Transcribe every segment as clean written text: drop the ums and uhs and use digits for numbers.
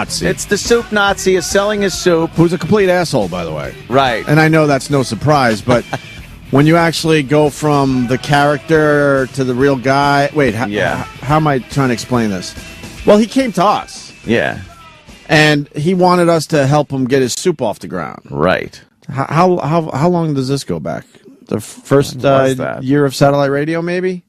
Nazi. It's the soup Nazi is selling his soup. Who's a complete asshole, by the way. Right. And I know that's no surprise, but when you actually go from the character to the real guy... Wait, how am I trying to explain this? Well, he came to us. Yeah. And he wanted us to help him get his soup off the ground. Right. How long does this go back? The first year of satellite radio, maybe?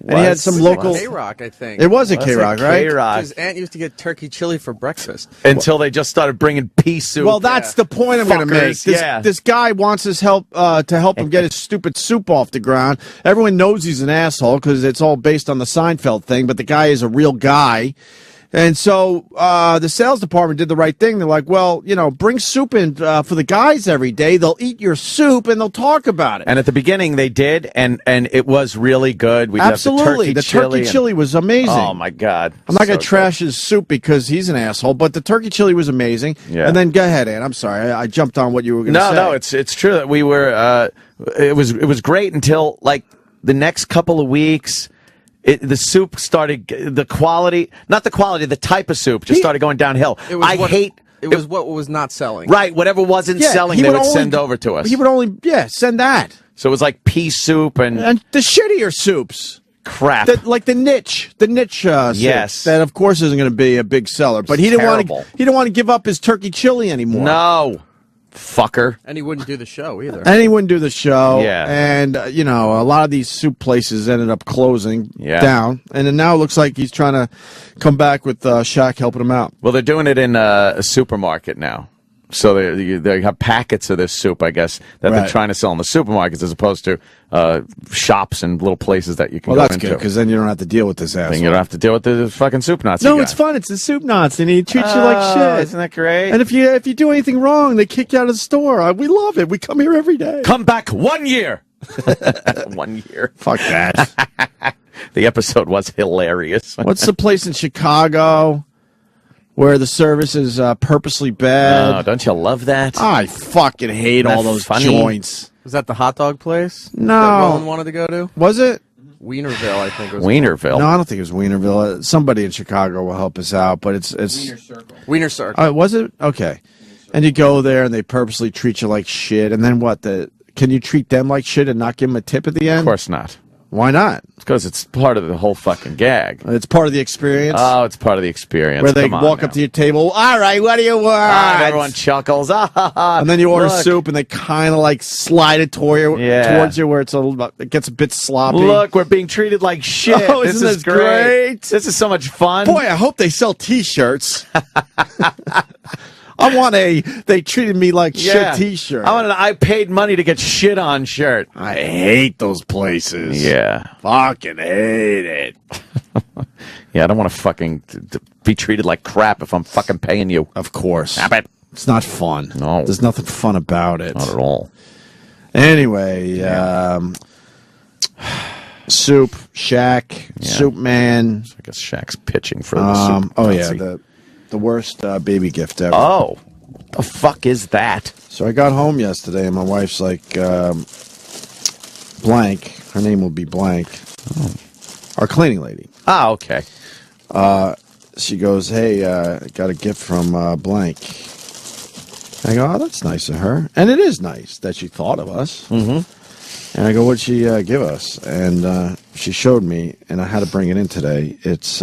And he had some local K-Rock, I think. It was a K-Rock, right? K-Rock. His aunt used to get turkey chili for breakfast. Until they just started bringing pea soup. Well, that's the point I'm going to make. This guy wants his help to help him get his stupid soup off the ground. Everyone knows he's an asshole because it's all based on the Seinfeld thing, but the guy is a real guy. And so the sales department did the right thing. They're like, well, bring soup in for the guys every day. They'll eat your soup and they'll talk about it. And at the beginning they did, and it was really good. Absolutely. The turkey chili was amazing. Oh, my God. I'm not going to trash his soup because he's an asshole, but the turkey chili was amazing. Yeah. And then go ahead, Ann. I'm sorry. I jumped on what you were going to say. No, it's true that we were it was great until, like, the next couple of weeks. The soup started, the type of soup just started going downhill. It was what was not selling. Right, whatever wasn't selling, they would send over to us. He would only, send that. So it was like pea soup and the shittier soups. Crap. Like the niche soup. Yes. That, of course, isn't going to be a big seller. But he didn't want to give up his turkey chili anymore. No. Fucker. And he wouldn't do the show either. And he wouldn't do the show. Yeah. And, a lot of these soup places ended up closing down. And then now it looks like he's trying to come back with Shaq helping him out. Well, they're doing it in a supermarket now. So they have packets of this soup, I guess, that they're trying to sell in the supermarkets as opposed to shops and little places that you can go into. Well, that's good, because then you don't have to deal with this asshole. Then you don't have to deal with the fucking soup Nazi No, guy. it's fun. It's the soup Nazi, and he treats you like shit. Isn't that great? And if you do anything wrong, they kick you out of the store. We love it. We come here every day. Come back 1 year. 1 year. Fuck that. The episode was hilarious. What's the place in Chicago where the service is purposely bad? Oh, don't you love that? I fucking hate all those joints. Was that the hot dog place? No. That Rowan wanted to go to? Was it? Wienerville, I think. Was Wienerville? No, I don't think it was Wienerville. Somebody in Chicago will help us out, but it's Wiener Circle. Wiener Circle. Was it? Okay. And you go there and they purposely treat you like shit. And then what? Can you treat them like shit and not give them a tip at the end? Of course not. Why not? Because it's part of the whole fucking gag. It's part of the experience? Oh, it's part of the experience. Where they walk up to your table, all right, what do you want? And everyone chuckles. And then you order soup, and they kind of like slide it towards you where it gets a bit sloppy. Look, we're being treated like shit. Oh, isn't this great? This is so much fun. Boy, I hope they sell T-shirts. I want they treated me like shit T-shirt. I want an I paid money to get shit on shirt. I hate those places. Yeah. Fucking hate it. Yeah, I don't want to fucking be treated like crap if I'm fucking paying you. Of course. Stop it. It's not fun. No. There's nothing fun about it. Not at all. Anyway, Soup, Shaq, Soup Man. I guess Shaq's pitching for the soup. Oh, yeah, the worst baby gift ever. Oh, the fuck is that? So I got home yesterday, and my wife's like, blank. Her name will be blank. Oh. Our cleaning lady. Oh, okay. She goes, hey, I got a gift from blank. I go, oh, that's nice of her. And it is nice that she thought of us. Mm-hmm. And I go, what'd she give us? And she showed me, and I had to bring it in today. It's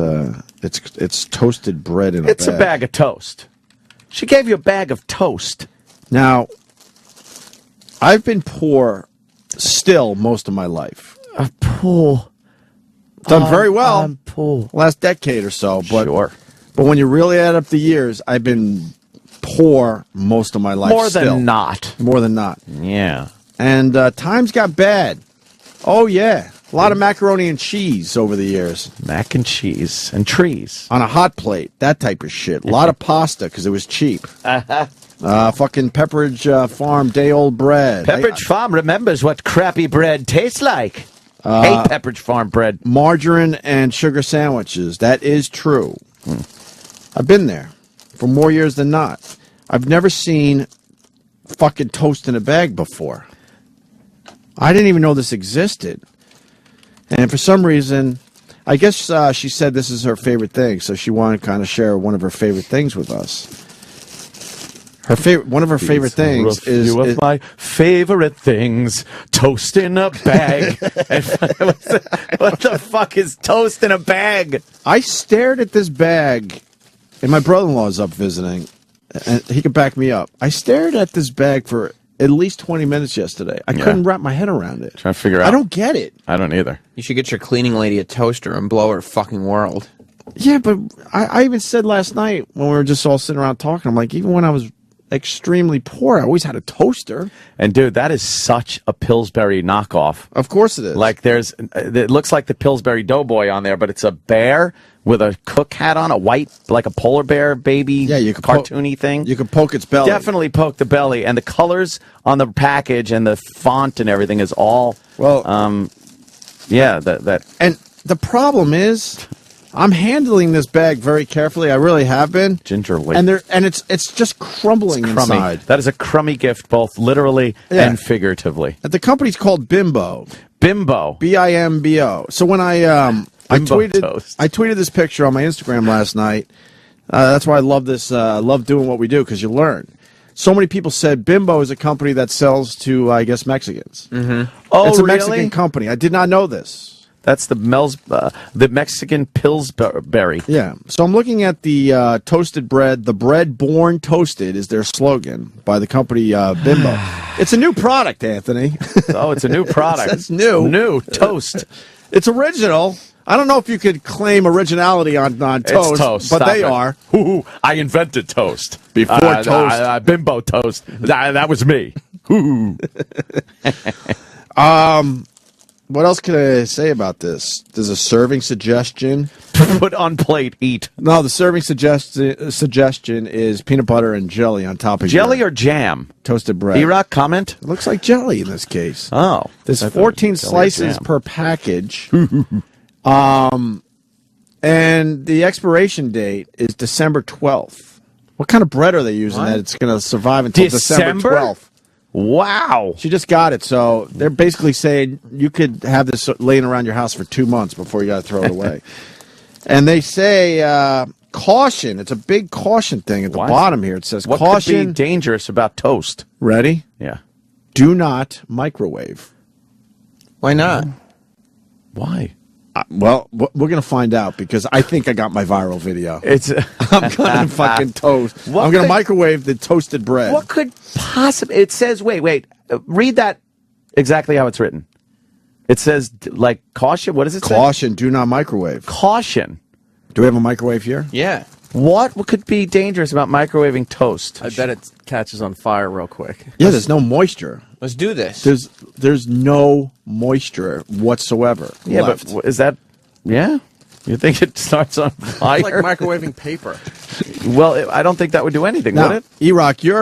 toasted bread in a bag. It's a bag of toast. She gave you a bag of toast. Now, I've been poor still most of my life. Poor. Done very well. I'm poor. Last decade or so. But, sure. But when you really add up the years, I've been poor most of my life. More than not. More than not. Yeah. And times got bad. Oh, yeah. A lot of macaroni and cheese over the years. Mac and cheese and trees. On a hot plate. That type of shit. A lot of pasta because it was cheap. Fucking Pepperidge Farm day-old bread. Pepperidge Farm remembers what crappy bread tastes like. Hate Pepperidge Farm bread. Margarine and sugar sandwiches. That is true. I've been there for more years than not. I've never seen fucking toast in a bag before. I didn't even know this existed. And for some reason, I guess she said this is her favorite thing, so she wanted to kind of share one of her favorite things with us. One of her favorite things is my favorite things. Toast in a bag. What the fuck is toast in a bag? I stared at this bag, and my brother-in-law's up visiting, and he could back me up. I stared at this bag for at least 20 minutes yesterday. I couldn't wrap my head around it. Trying to figure out. I don't get it. I don't either. You should get your cleaning lady a toaster and blow her fucking world. Yeah, but I even said last night when we were just all sitting around talking, I'm like, even when I was extremely poor, I always had a toaster. And dude, that is such a Pillsbury knockoff. Of course it is. Like it looks like the Pillsbury Doughboy on there, but it's a bear with a cook hat on, a white, like a polar bear baby, you could cartoony thing. You could poke its belly. Definitely poke the belly, and the colors on the package and the font and everything is all that. And the problem is, I'm handling this bag very carefully. I really have been. Gingerly. And it's just crumbling inside. That is a crummy gift, both literally and figuratively. The company's called Bimbo. Bimbo. Bimbo. So when I tweeted this picture on my Instagram last night. That's why I love this. Love doing what we do, because you learn. So many people said Bimbo is a company that sells to, I guess, Mexicans. Mm-hmm. Oh, it's a really? Mexican company. I did not know this. That's the Mexican Pillsbury. Yeah. So I'm looking at the toasted bread. The bread born toasted is their slogan by the company Bimbo. It's a new product, Anthony. Oh, it's a new product. It's new. New toast. It's original. I don't know if you could claim originality on toast, it's toast, but they are. Ooh, I invented toast. Before toast. Bimbo toast. That was me. What else can I say about this? There's a serving suggestion. Put on plate, eat. No, the serving suggestion is peanut butter and jelly on top of jelly or jam? Toasted bread. E-Rock, comment? It looks like jelly in this case. Oh. There's 14 slices per package. And the expiration date is December 12th. What kind of bread are they using that it's going to survive until December 12th? Wow. She just got it, so they're basically saying you could have this laying around your house for 2 months before you got to throw it away. And they say caution. It's a big caution thing at the bottom here. It says what caution. What could be dangerous about toast? Ready? Yeah. Do not microwave. Why not? Why? Well, we're going to find out, because I think I got my viral video. I'm going to fucking toast. I'm going to microwave the toasted bread. What could possibly... It says, wait. Read that exactly how it's written. It says, like, caution. What does it say? Caution, do not microwave. Caution. Do we have a microwave here? Yeah. What could be dangerous about microwaving toast? I bet it catches on fire real quick. Yeah, there's no moisture. Let's do this. There's no moisture whatsoever. Yeah, left. but is that... Yeah? You think it starts on fire? It's like microwaving paper. Well, I don't think that would do anything, would it? E-Rock, you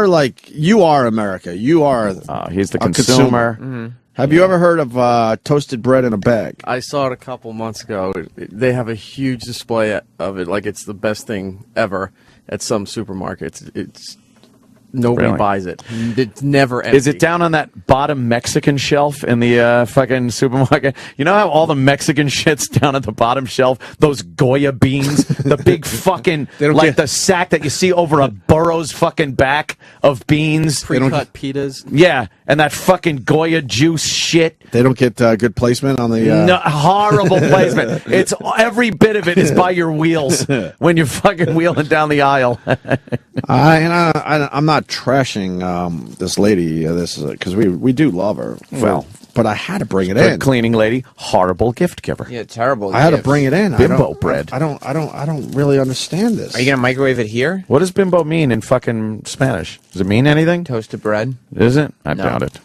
are America. You are he's the consumer. Mm-hmm. Have you ever heard of toasted bread in a bag? I saw it a couple months ago. They have a huge display of it, like it's the best thing ever at some supermarkets. It's nobody buys it. It's never empty. Is it down on that bottom Mexican shelf in the fucking supermarket? You know how all the Mexican shit's down at the bottom shelf? Those Goya beans, the big fucking the sack that you see over a burro's fucking back of beans, pre-cut pitas. Yeah, and that fucking Goya juice shit. They don't get good placement on the. No, horrible placement. It's every bit of it is by your wheels when you're fucking wheeling down the aisle. I'm not trashing this lady, because we do love her. But I had to bring it in. Cleaning lady, horrible gift giver. Yeah, terrible. I had to bring it in. Bimbo bread. I don't really understand this. Are you gonna microwave it here? What does bimbo mean in fucking Spanish? Does it mean anything? Toasted bread. Is it? I doubt it.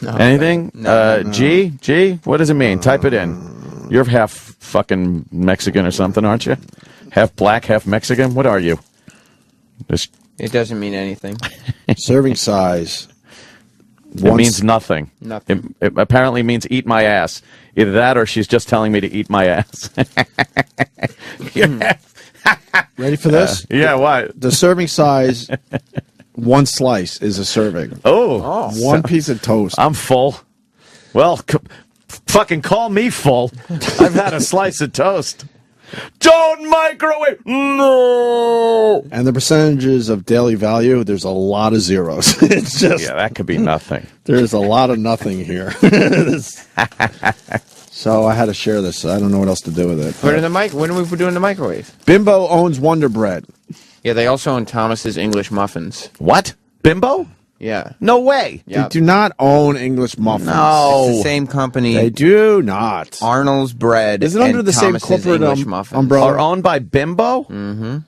No, anything? No. G? What does it mean? Type it in. You're half fucking Mexican or something, aren't you? Half black, half Mexican? What are you? It doesn't mean anything. Serving size. It means nothing. Nothing. It apparently means eat my ass. Either that or she's just telling me to eat my ass. Ready for this? Yeah, what? The serving size, one slice is a serving. Oh. One piece of toast. I'm full. Well, Fucking call me full. I've had a slice of toast. Don't microwave. No. And the percentages of daily value, there's a lot of zeros. It's just that could be nothing. There's a lot of nothing here. So I had to share this. I don't know what else to do with it. Put it in the mic. When are we doing the microwave? Bimbo owns Wonder Bread. Yeah, they also own Thomas's English Muffins. What? Bimbo? Yeah. No way. They do not own English muffins. No. It's the same company. They do not. Arnold's Bread. Is it under the same Thomas's corporate English Muffins. umbrella? Are owned by Bimbo? Mm-hmm.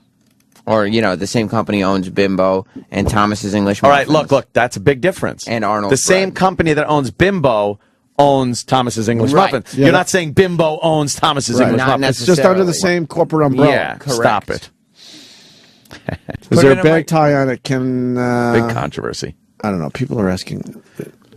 Or, the same company owns Bimbo and Thomas's English All Muffins. right, look, that's a big difference. And Arnold's The same Bread. company that owns Bimbo owns Thomas's English Right. Muffins. Yeah, You're not saying Bimbo owns Thomas's English Not Muffins. It's just under the necessarily. same corporate umbrella. Yeah, Correct. stop it. Is Put there it a in bag my- tie on it? Can Big controversy. I don't know. People are asking.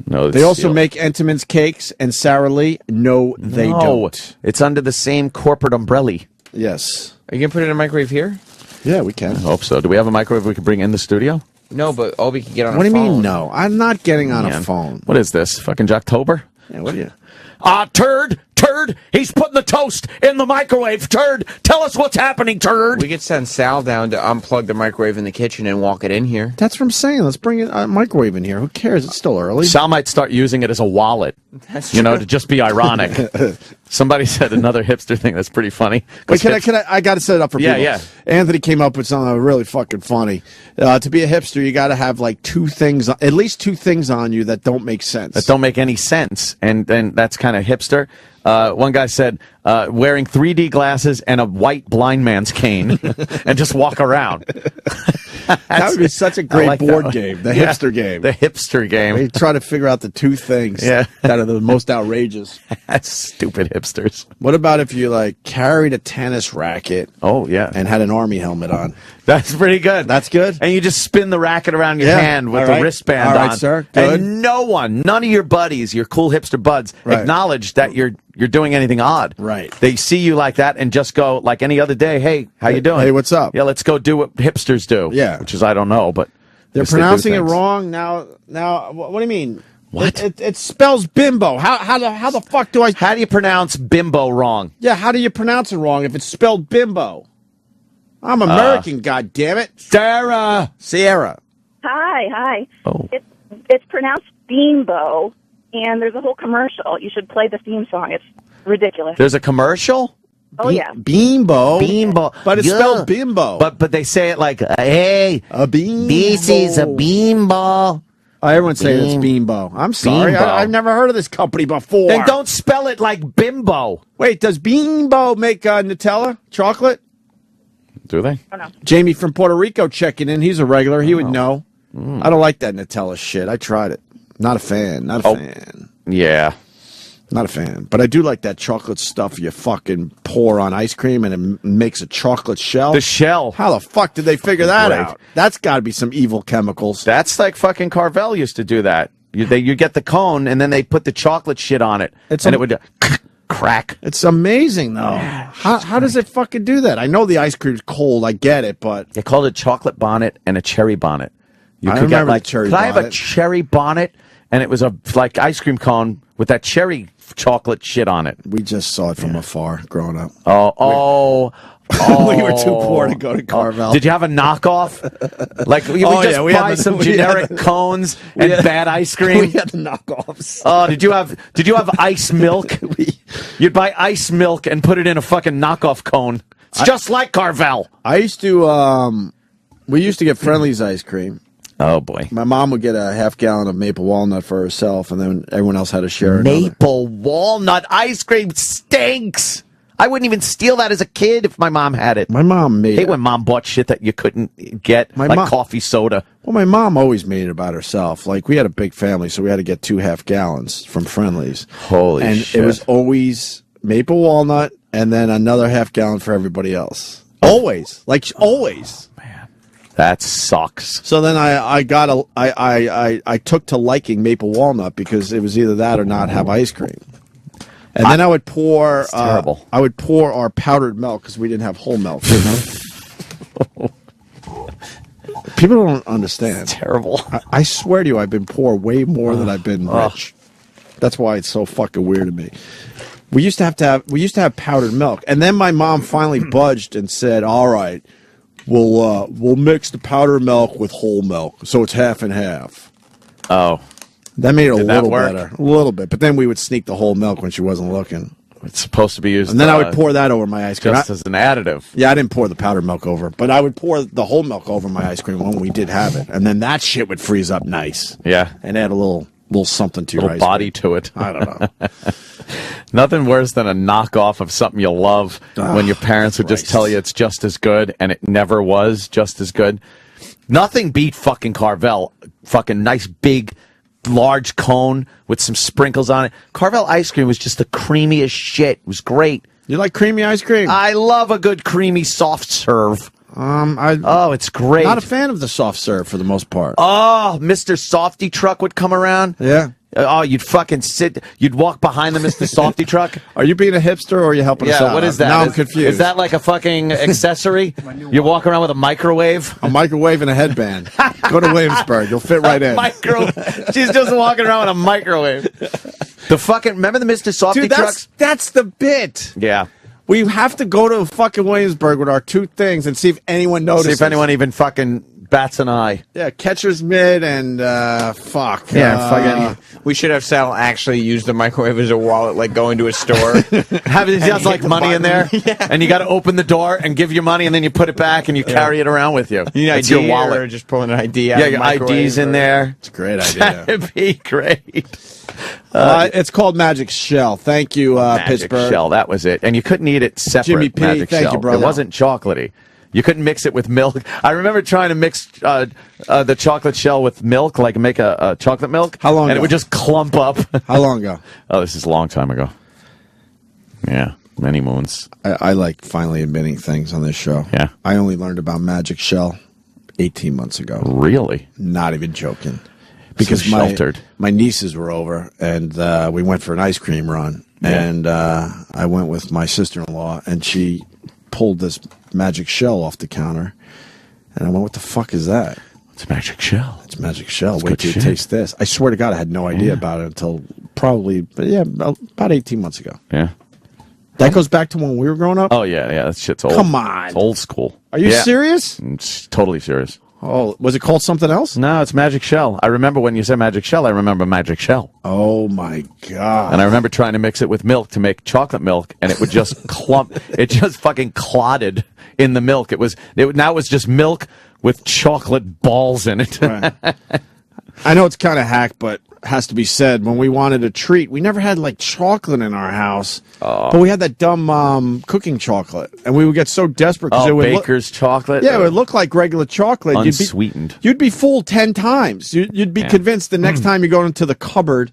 No, They also make Entenmann's cakes and Sara Lee. No, they don't. It's under the same corporate umbrella. Yes. Are you going to put it in a microwave here? Yeah, we can. I hope so. Do we have a microwave we can bring in the studio? No, but Opie can get on What a do you phone. mean, no? I'm not getting on a Man, phone. What is this? Fucking Jocktober? Yeah, what are you? Turd! He's putting the toast in the microwave! Turd! Tell us what's happening, Turd! We could send Sal down to unplug the microwave in the kitchen and walk it in here. That's what I'm saying. Let's bring a microwave in here. Who cares? It's still early. Sal might start using it as a wallet. That's You know, true. to just be ironic. Somebody said another hipster thing that's pretty funny. Wait, I got to set it up for Yeah, people. yeah. Anthony came up with something really fucking funny. To be a hipster, you got to have like at least two things on you that don't make sense. That don't make any sense, and that's kind of hipster. One guy said wearing 3D glasses and a white blind man's cane and just walk around. That would be such a great like that board one. game, the Yeah, hipster game. The hipster game. They try to figure out the two things Yeah. that are the most outrageous. That's stupid hipsters. What about if you like carried a tennis racket Oh, yeah. and had an army helmet on? That's pretty good. That's good. And you just spin the racket around your Yeah. hand with All the right. wristband All right, on. sir. Good. And none of your buddies, your cool hipster buds, Right. acknowledge that you're doing anything odd. Right. They see you like that and just go like any other day, hey, how you doing? Hey, what's up? Yeah, let's go do what hipsters do. Yeah. Which is, I don't know, but They're guess they do pronouncing it things. wrong now. What do you mean? What? It spells bimbo. How the fuck do I? How do you pronounce bimbo wrong? Yeah, how do you pronounce it wrong if it's spelled bimbo? I'm American, God damn it, Sarah. Sierra. Hi. Oh. It's pronounced Bimbo, and there's a whole commercial. You should play the theme song. It's ridiculous. There's a commercial? Oh, yeah. Bimbo. Bimbo. But it's Yeah. spelled bimbo. But they say it like, hey, a bimbo. this is a bimbo. Oh, everyone's saying it's bimbo. I'm sorry. Bimbo. I've never heard of this company before. Then don't spell it like bimbo. Wait, does Bimbo make Nutella chocolate? Do they? Oh, no. Jamie from Puerto Rico checking in. He's a regular. He would know. I don't like that Nutella shit. I tried it. Not a fan. Not a fan. Yeah. Not a fan. But I do like that chocolate stuff you fucking pour on ice cream and it makes a chocolate shell. The shell. How the fuck did they figure that Great. out? That's got to be some evil chemicals. That's like fucking Carvel used to do that. You get the cone and then they put the chocolate shit on it. It's and a- it would crack. It's amazing, though. How does it fucking do that? I know the ice cream's cold. I get it, but They called it chocolate bonnet and a cherry bonnet. You I could get remember the like, cherry could I have a bonnet. cherry bonnet? And it was a like ice cream cone with that cherry chocolate shit on it. we just saw it from afar growing up. Oh. We were too poor to go to Carvel. Did you have a knockoff? Like we Oh, just yeah, we had buy the- some we had generic the- cones and had- bad ice We cream. had the knockoffs. Oh, did you have ice milk? You'd buy ice milk and put it in a fucking knockoff cone. It's just like Carvel. I used to, we used to get Friendly's ice cream. Oh boy. My mom would get a half gallon of maple walnut for herself, and then everyone else had to share another. Maple walnut ice cream stinks. I wouldn't even steal that as a kid if my mom had it. My mom made I hate it. when mom bought shit that you couldn't get, My like mom- coffee soda. Well, my mom always made it about herself. Like, we had a big family, so we had to get 2 half gallons from Friendly's. Holy and shit. it was always maple walnut and then another half gallon for everybody else. Always. Like, always. That sucks. So then I took to liking maple walnut because it was either that or not have ice cream. And then I would pour terrible. I would pour our powdered milk because we didn't have whole milk. You know? People don't understand. Terrible. I swear to you, I've been poor way more than I've been rich. That's why it's so fucking weird to me. We used to have powdered milk, and then my mom finally budged and said, "All right, we'll mix the powdered milk with whole milk, so it's half and half." Oh, that made it a Did little that work? better, a little bit. But then we would sneak the whole milk when she wasn't looking, it's supposed to be used. and then I would pour that over my ice cream. just as an additive. Yeah, I didn't pour the powdered milk over, but I would pour the whole milk over my ice cream when we did have it, and then that shit would freeze up nice. Yeah, and add a little something to your little ice body cream. to it. I don't know. Nothing worse than a knockoff of something you love when your parents would just tell you it's just as good, and it never was just as good. Nothing beat fucking Carvel. Fucking nice big, large cone with some sprinkles on it. Carvel ice cream was just the creamiest shit. It was great. You like creamy ice cream? I love a good creamy soft serve. It's great. Not a fan of the soft serve for the most part. Oh, Mr. Softy truck would come around. Yeah. Oh, you'd fucking you'd walk behind the Mr. Softy truck. Are you being a hipster or are you helping us out? Yeah, what is that? Now I'm confused. Is that like a fucking accessory? You walk around with a microwave? A microwave and a headband. Go to Williamsburg. You'll fit right in. She's just walking around with a microwave. Remember the Mr. Softy Dude, trucks? that's the bit. Yeah. We have to go to fucking Williamsburg with our two things and see if anyone notices. See if anyone even fucking bats an eye. Yeah, catcher's mitt and fuck. Yeah, we should have Sal actually use the microwave as a wallet, like going to a store. Have it has like money in there, and you got to open the door and give your money, and then you put it back and you carry it around with you. You need It's ID your wallet. or just pulling an ID out Yeah, of the your microwave ID's in there. It's a great idea. That'd be great. It's called Magic Shell. Thank you, Magic Pittsburgh. Shell, that was it. And you couldn't eat it separate. Jimmy P, Magic thank Shell. you, brother. It wasn't chocolatey. You couldn't mix it with milk. I remember trying to mix the chocolate shell with milk, like make a chocolate milk. How long And ago? it would just clump up. How long ago? Oh, this is a long time ago. Yeah, many moons. I like finally admitting things on this show. Yeah. I only learned about Magic Shell 18 months ago. Really? Not even joking. Because So sheltered. my nieces were over, and we went for an ice cream run. Yeah. And I went with my sister-in-law, and she pulled this Magic Shell off the counter. And I went, what the fuck is that? It's Magic Shell. It's Magic Shell. It's Wait good till you shit. taste this. I swear to God, I had no idea about it until probably, about 18 months ago. Yeah. That goes back to when we were growing up? Oh, yeah, that shit's old. Come on. It's old school. Are you Yeah. serious? It's totally serious. Oh, was it called something else? No, it's Magic Shell. I remember when you said Magic Shell, I remember Magic Shell. Oh, my God. And I remember trying to mix it with milk to make chocolate milk, and it would just clump. It just fucking clotted in the milk. Now it was just milk with chocolate balls in it. Right. I know it's kind of hack, but has to be said. When we wanted a treat, we never had like chocolate in our house, but we had that dumb cooking chocolate, and we would get so desperate because it would Baker's chocolate. Yeah, it would look like regular chocolate. Unsweetened. You'd be fooled 10 times. You'd be convinced the next time you go into the cupboard